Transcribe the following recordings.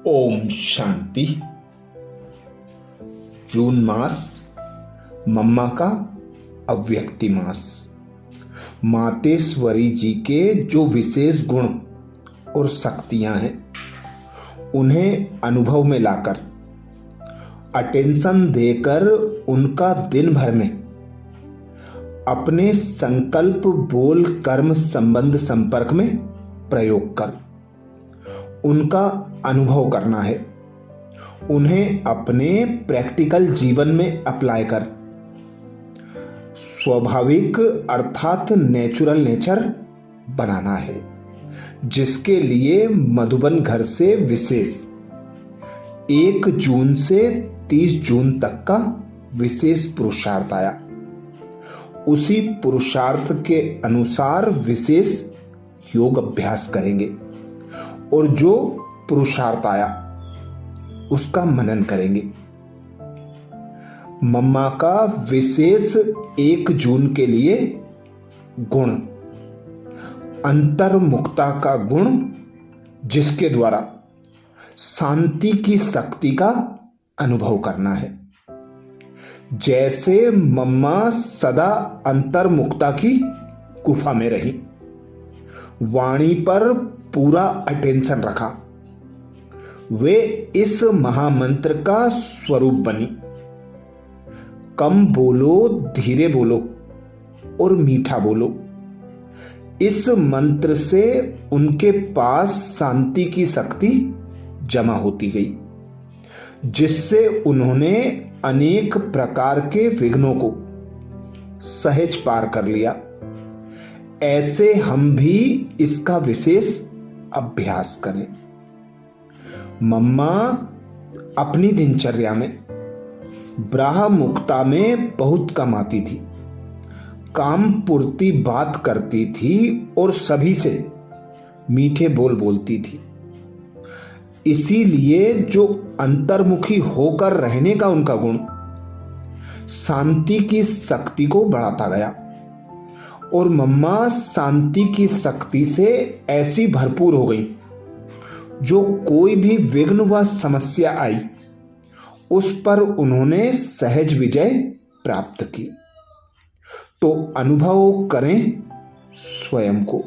ओम शांति। जून मास मम्मा का अव्यक्ति मास। मातेश्वरी जी के जो विशेष गुण और शक्तियां हैं उन्हें अनुभव में लाकर, अटेंशन देकर उनका दिन भर में अपने संकल्प बोल कर्म संबंध संपर्क में प्रयोग कर उनका अनुभव करना है। उन्हें अपने प्रैक्टिकल जीवन में अप्लाई कर स्वाभाविक अर्थात नेचुरल नेचर बनाना है, जिसके लिए मधुबन घर से विशेष 1 जून से 30 जून तक का विशेष पुरुषार्थ आया। उसी पुरुषार्थ के अनुसार विशेष योग अभ्यास करेंगे और जो पुरुषार्थ आया उसका मनन करेंगे। मम्मा का विशेष 1 जून के लिए गुण अंतर्मुखता का गुण, जिसके द्वारा शांति की शक्ति का अनुभव करना है। जैसे मम्मा सदा अंतर्मुखता की गुफा में रही, वाणी पर पूरा अटेंशन रखा, वे इस महामंत्र का स्वरूप बनी। कम बोलो, धीरे बोलो और मीठा बोलो। इस मंत्र से उनके पास शांति की शक्ति जमा होती गई, जिससे उन्होंने अनेक प्रकार के विघ्नों को सहज पार कर लिया। ऐसे हम भी इसका विशेष अभ्यास करें। मम्मा अपनी दिनचर्या में ब्राह्ममुखता में बहुत कम आती थी, काम पूर्ति बात करती थी और सभी से मीठे बोल बोलती थी। इसीलिए जो अंतर्मुखी होकर रहने का उनका गुण शांति की शक्ति को बढ़ाता गया, और मम्मा शांति की शक्ति से ऐसी भरपूर हो गई, जो कोई भी विघ्न व समस्या आई उस पर उन्होंने सहज विजय प्राप्त की। तो अनुभव करें स्वयं को।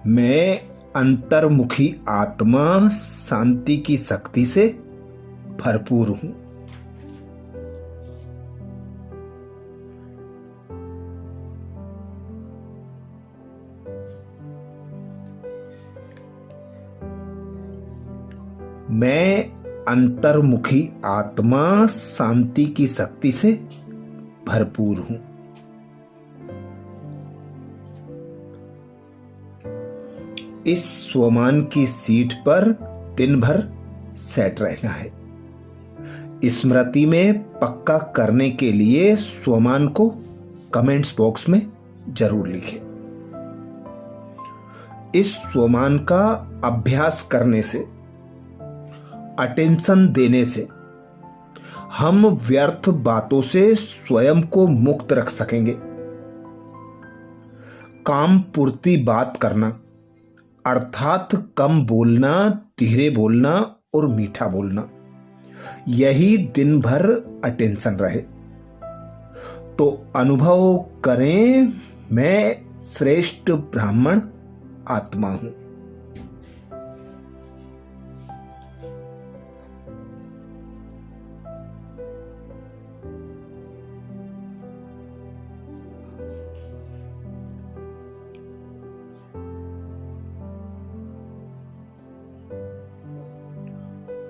मैं अंतर्मुखी आत्मा शांति की शक्ति से भरपूर हूं। मैं अंतर्मुखी आत्मा शांति की शक्ति से भरपूर हूं। इस स्वमान की सीट पर दिन भर सेट रहना है। स्मृति में पक्का करने के लिए स्वमान को कमेंट्स बॉक्स में जरूर लिखें। इस स्वमान का अभ्यास करने से, अटेंशन देने से हम व्यर्थ बातों से स्वयं को मुक्त रख सकेंगे। काम पूर्ति बात करना अर्थात कम बोलना, धीरे बोलना और मीठा बोलना, यही दिन भर अटेंशन रहे। तो अनुभव करें, मैं श्रेष्ठ ब्राह्मण आत्मा हूं।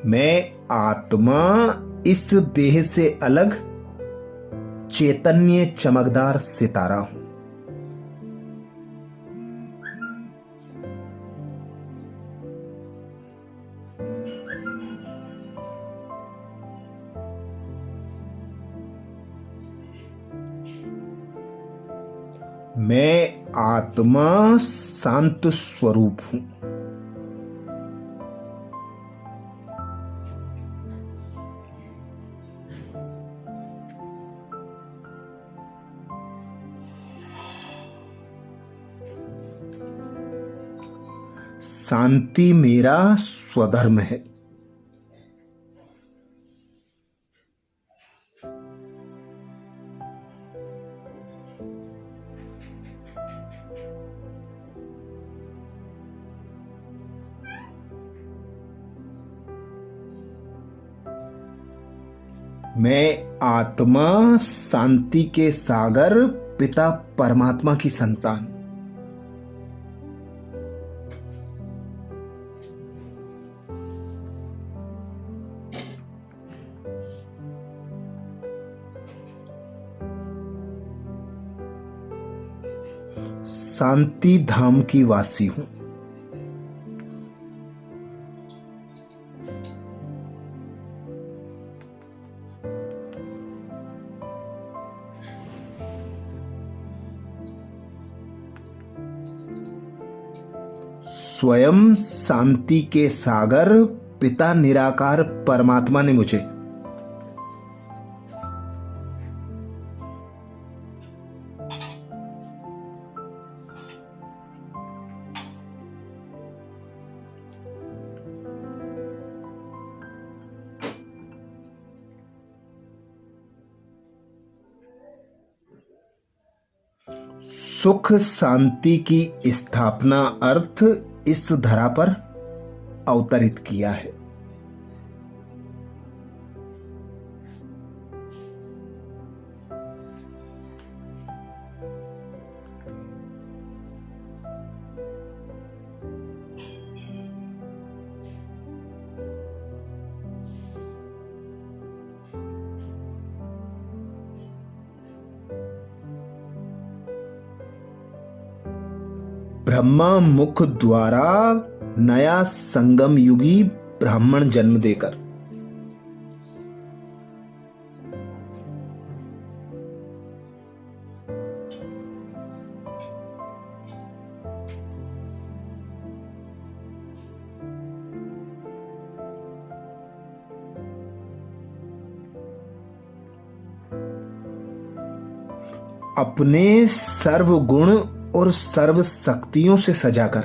मैं आत्मा इस देह से अलग चैतन्य चमकदार सितारा हूं। मैं आत्मा शांत स्वरूप हूं। शांति मेरा स्वधर्म है। मैं आत्मा शांति के सागर पिता परमात्मा की संतान। शांति धाम की वासी हूं। स्वयं शांति के सागर पिता निराकार परमात्मा ने मुझे सुख शांति की स्थापना अर्थ इस धरा पर अवतरित किया है। ब्रह्मा मुख द्वारा नया संगम युगी ब्राह्मण जन्म देकर अपने सर्वगुण और सर्व शक्तियों से सजाकर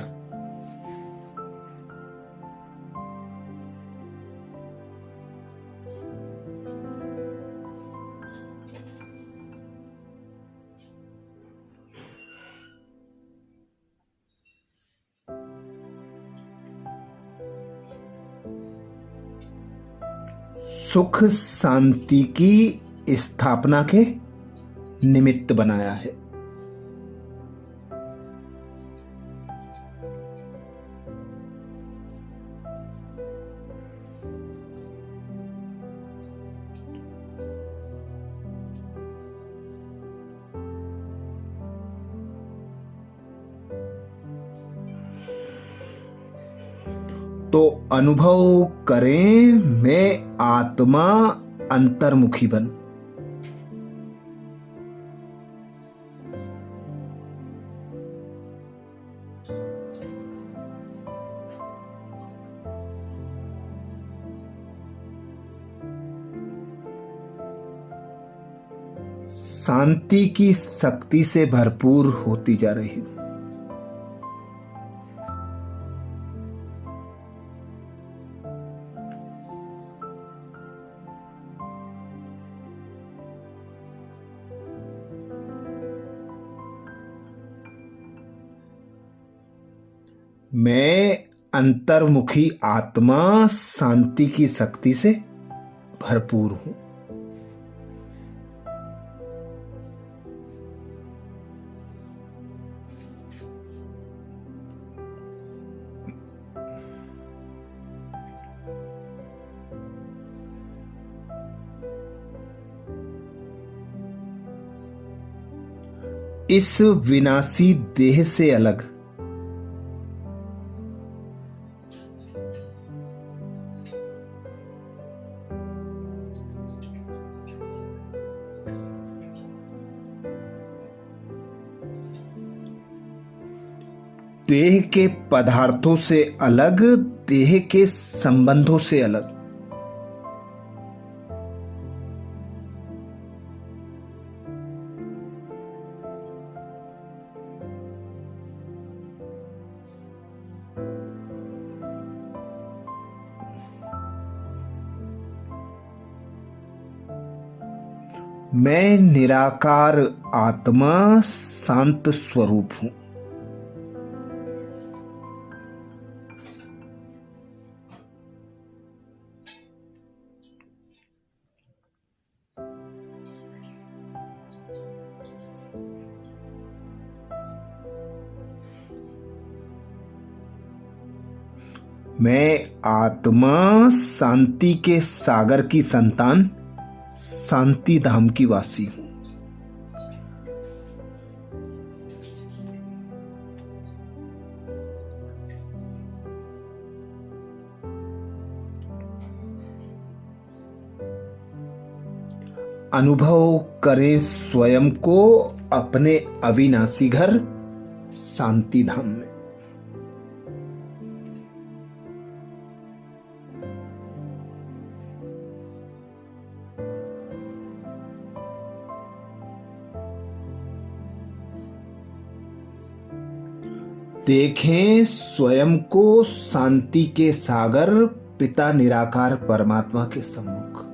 सुख शांति की स्थापना के निमित्त बनाया है। तो अनुभव करें मैं आत्मा अंतर्मुखी बन। शांति की शक्ति से भरपूर होती जा रही हूं। मैं अंतर्मुखी आत्मा शांति की शक्ति से भरपूर हूं। इस विनाशी देह से अलग देह के पदार्थों से अलग, देह के संबंधों से अलग, मैं निराकार आत्मा शांत स्वरूप हूं। मैं आत्मा शांति के सागर की संतान शांति धाम की वासी हूं। अनुभव करें स्वयं को अपने अविनाशी घर शांति धाम में। देखें स्वयं को शांति के सागर पिता निराकार परमात्मा के सम्मुख।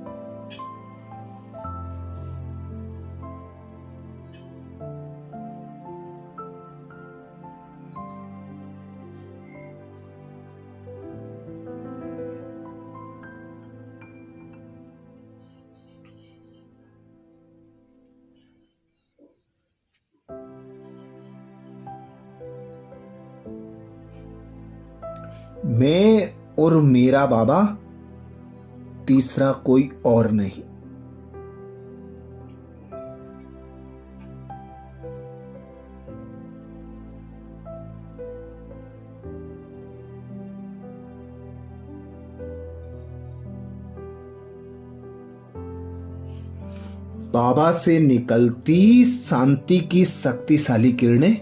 मैं और मेरा बाबा, तीसरा कोई और नहीं। बाबा से निकलती शांति की शक्तिशाली किरणें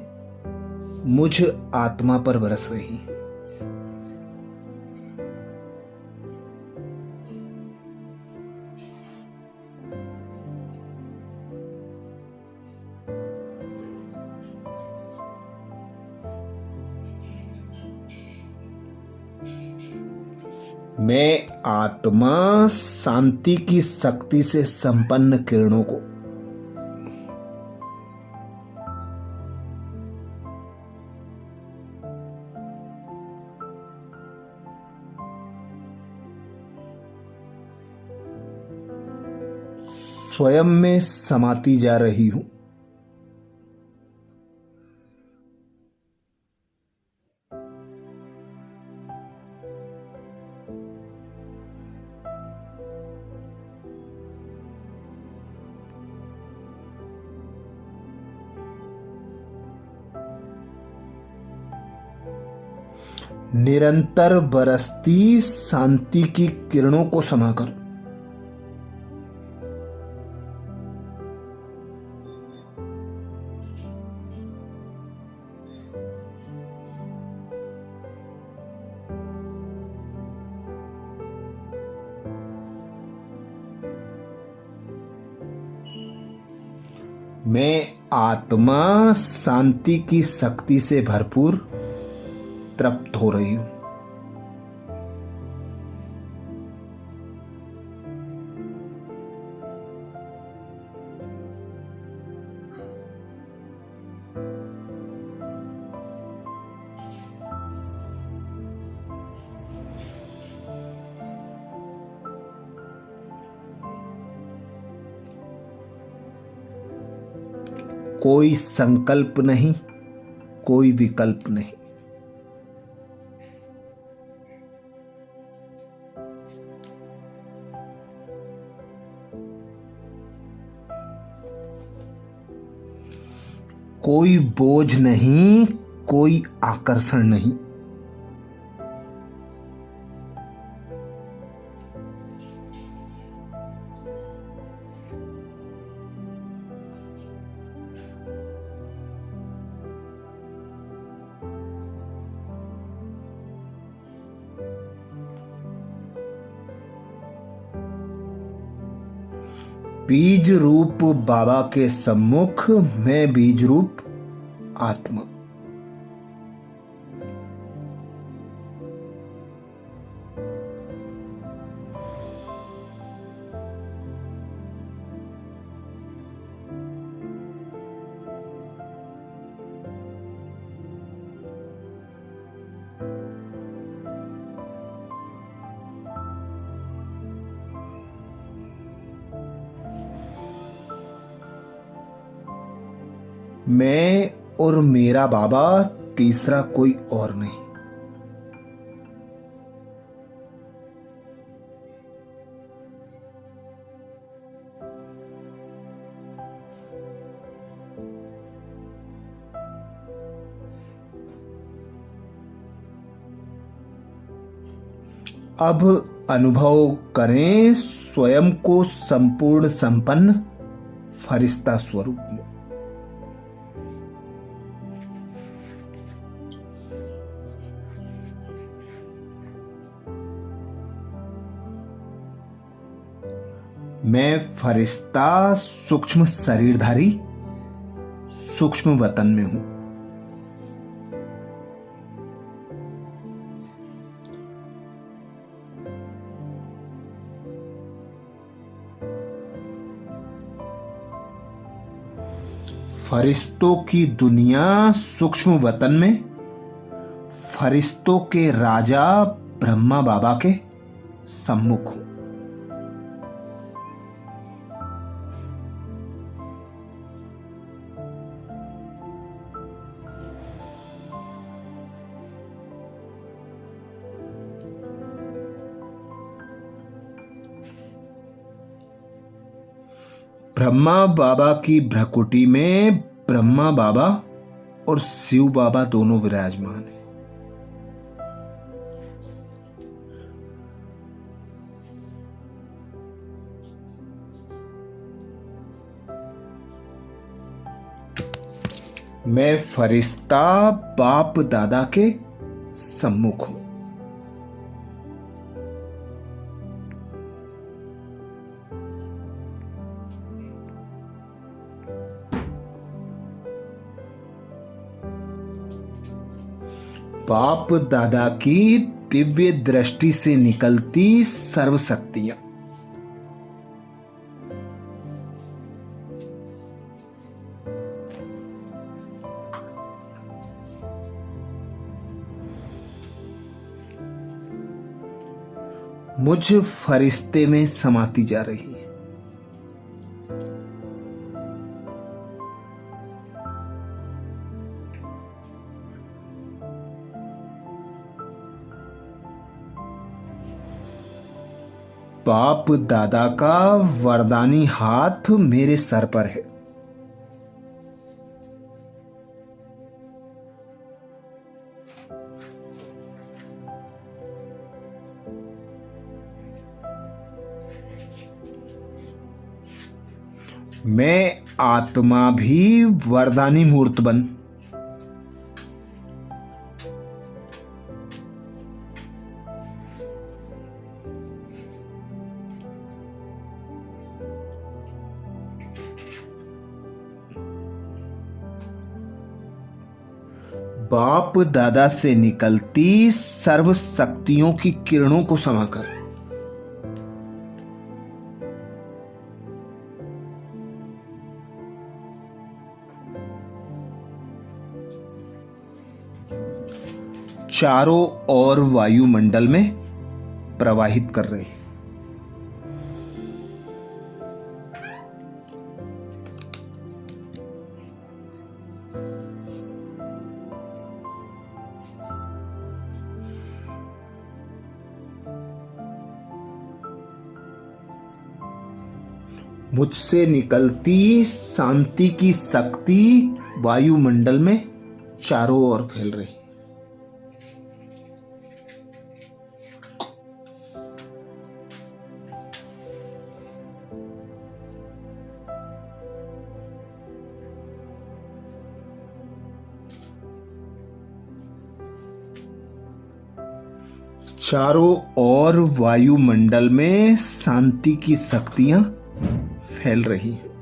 मुझ आत्मा पर बरस रही हैं। मैं आत्मा शांति की शक्ति से संपन्न किरणों को स्वयं में समाती जा रही हूं। निरंतर बरसती शांति की किरणों को समाकर मैं आत्मा शांति की शक्ति से भरपूर तृप्त हो रही हूं। कोई संकल्प नहीं, कोई विकल्प नहीं। कोई बोझ नहीं, कोई आकर्षण नहीं। बीज रूप बाबा के सम्मुख मैं बीज रूप आत्मा। मैं और मेरा बाबा, तीसरा कोई और नहीं। अब अनुभव करें स्वयं को संपूर्ण संपन्न फरिश्ता स्वरूप में। मैं फरिश्ता सूक्ष्म शरीरधारी सूक्ष्म वतन में हूं। फरिश्तों की दुनिया सूक्ष्म वतन में फरिश्तों के राजा ब्रह्मा बाबा के सम्मुख हूं। ब्रह्मा बाबा की भ्रकुटी में ब्रह्मा बाबा और शिव बाबा दोनों विराजमान हैं। मैं फरिश्ता बाप दादा के सम्मुख हूं। बाप दादा की दिव्य दृष्टि से निकलती सर्व शक्तियां मुझ फरिश्ते में समाती जा रही है। बाप दादा का वरदानी हाथ मेरे सर पर है। मैं आत्मा भी वरदानी मूर्त बन बाप दादा से निकलती सर्व शक्तियों की किरणों को समाकर चारों ओर वायुमंडल में प्रवाहित कर रहे हैं। मुझसे निकलती शांति की शक्ति वायुमंडल में चारों ओर फैल रही। चारों ओर वायुमंडल में शांति की शक्तियां फैल रही हैं।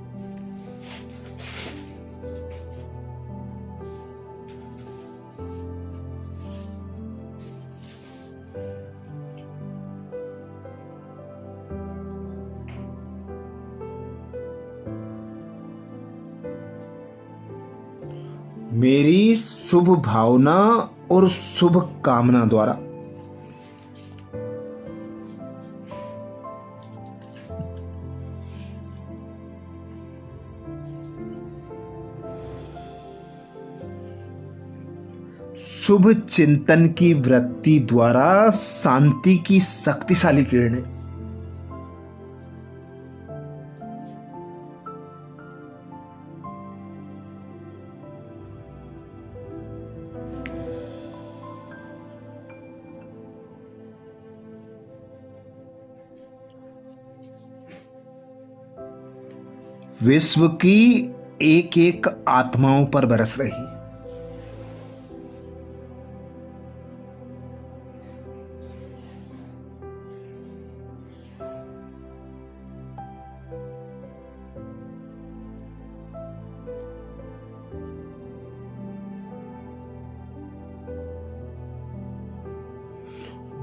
मेरी शुभ भावना और शुभ कामना द्वारा शुभ चिंतन की वृत्ति द्वारा शांति की शक्तिशाली किरणें विश्व की एक एक आत्माओं पर बरस रही।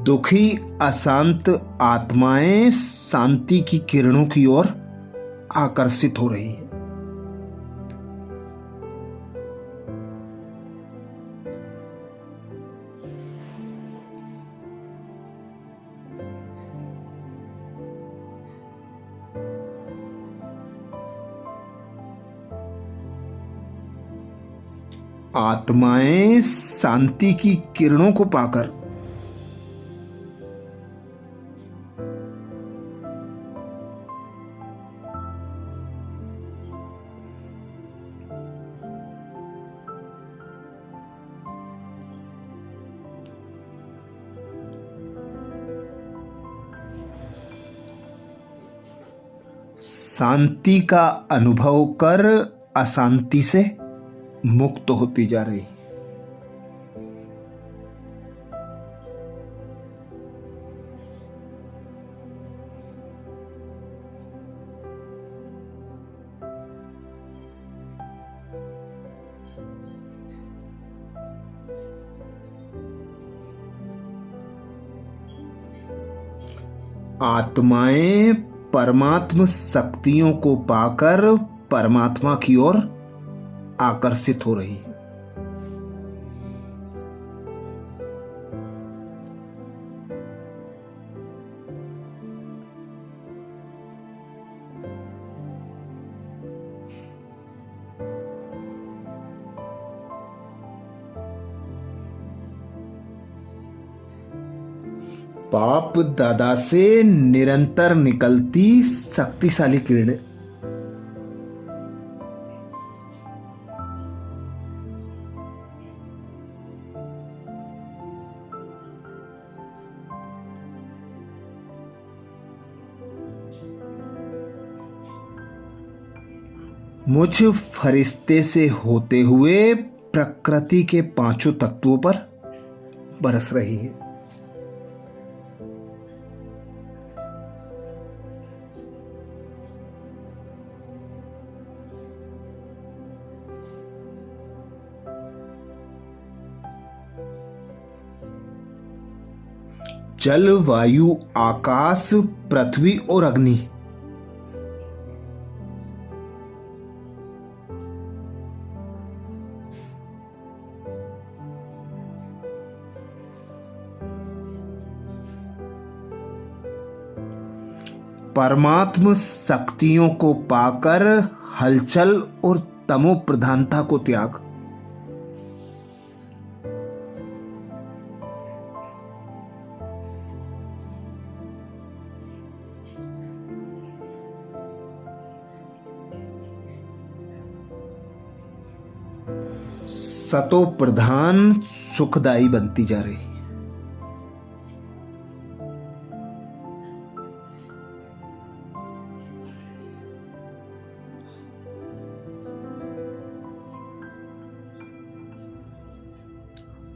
दुखी अशांत आत्माएं शांति की किरणों की ओर आकर्षित हो रही है। आत्माएं शांति की किरणों को पाकर शांति का अनुभव कर अशांति से मुक्त होती जा रही। आत्माएं परमात्म शक्तियों को पाकर परमात्मा की ओर आकर्षित हो रही है। बाप दादा से निरंतर निकलती शक्तिशाली किरणें मुझ फरिश्ते से होते हुए प्रकृति के पांचों तत्वों पर बरस रही है। जल, वायु, आकाश, पृथ्वी और अग्नि परमात्म शक्तियों को पाकर हलचल और तमो प्रधानता को त्याग सतो प्रधान सुखदायी बनती जा रही।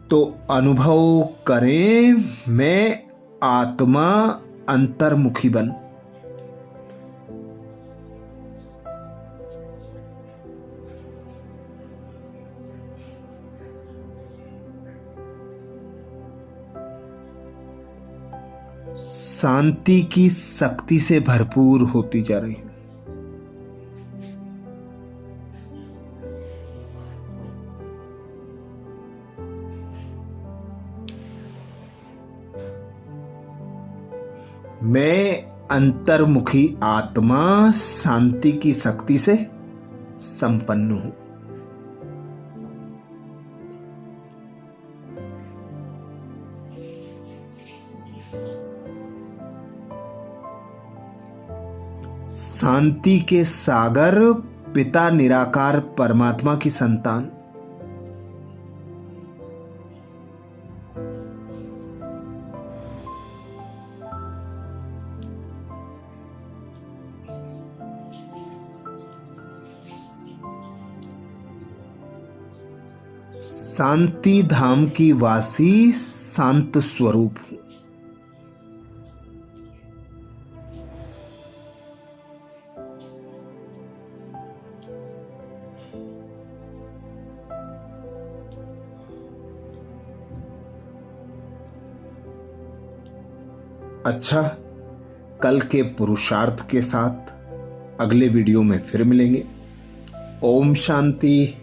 तो अनुभव करें, मैं आत्मा अंतर्मुखी बन शांति की शक्ति से भरपूर होती जा रही हूं। मैं अंतर्मुखी आत्मा शांति की शक्ति से संपन्न हूं। शांति के सागर पिता निराकार परमात्मा की संतान। शांति धाम की वासी शांत स्वरूप हूं। अच्छा, कल के पुरुषार्थ के साथ अगले वीडियो में फिर मिलेंगे। ओम शांति।